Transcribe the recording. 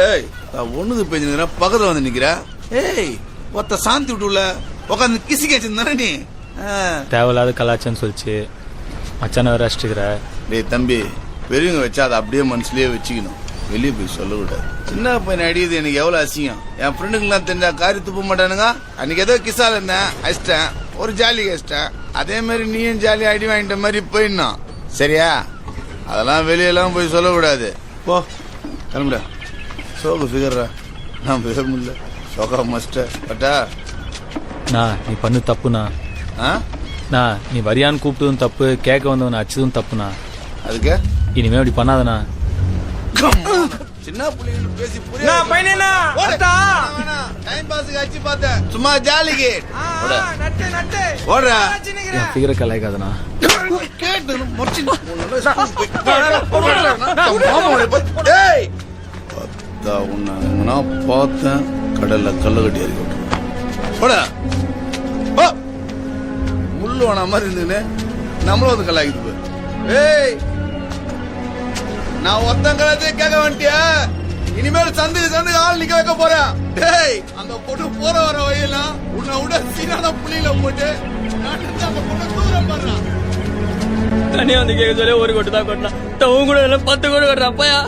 ஏய் ஒண்ணுது பேஞ்சுக்கிற பக்கத்துல வந்து நிக்கிற. ஏய் ஒத்த சாந்தி விட்டுல உட்காந்து கிசி கேச்சிருந்தானே நீ. தேவையில்லாத கலாச்சாரம் சொல்லிச்சு மச்சான வேற அடிச்சுக்கிற. டேய் தம்பி, பெரியவங்க வச்சா அதை அப்படியே மனசுலயே வச்சுக்கணும், வெளியே போய் சொல்லக்கூடாது. சின்ன பையன் அடியுது எனக்கு எவ்வளவு அசிங்கம். என் ஃப்ரெண்டுங்கெல்லாம் தெரிஞ்சா காரி துப்ப மாட்டானுங்க. அன்னைக்கு ஏதோ கிசால இருந்தேன், அடிச்சிட்டேன், ஒரு ஜாலி அடிச்சிட்டேன். அதே மாதிரி நீயும் ஜாலியா அடி வாங்கிட்ட மாதிரி போயிடணும், சரியா? அதெல்லாம் வெளியெல்லாம் போய் சொல்லக்கூடாது. போ கிளம்புடா. சோக ஃபிகர்ரா, நான் பேச முடியல. சோகா மஸ்டர் பட்டா. நீ பண்ணு தப்புண்ணா. நீ வரியான்னு கூப்பிட்டதும் தப்பு, கேட்க வந்தவன் அடிச்சதும் தப்புண்ணா. அதுக்கு இனிமே அப்படி பண்ணாதண்ணா. சின்ன புள்ளைங்க பேசி டைம் பாஸுக்கு அடிச்சு பார்த்தேன், சும்மா ஜாலிக்கு. ஓடுறா என் ஃபிகரை கலாய்க்காதண்ணா. பார்த்தேன் கடல்ல கல்லு கட்டி அறிக்கை முள்ளு வேணா மாதிரி இருந்துன்னு நம்மளும் வந்து கலாய்க்குது. ஏய் நான் ஒருத்தன் கலாச்சே கேட்க வேண்டிய, இனிமேல் சந்துக்கு ஆள் நிக்க வைக்க போறேன். டேய் அந்த பொண்ணு போற வர வகையெல்லாம் உன்னை விட சீனான புள்ளியில போட்டு அந்த பொண்ணு தூரம் பண்றான். தனியா வந்து கேட்க சொல்லி ஒரு கொட்டு தான் கொட்டினா, கூட 10 கூட கொட்டுறான். அப்பயா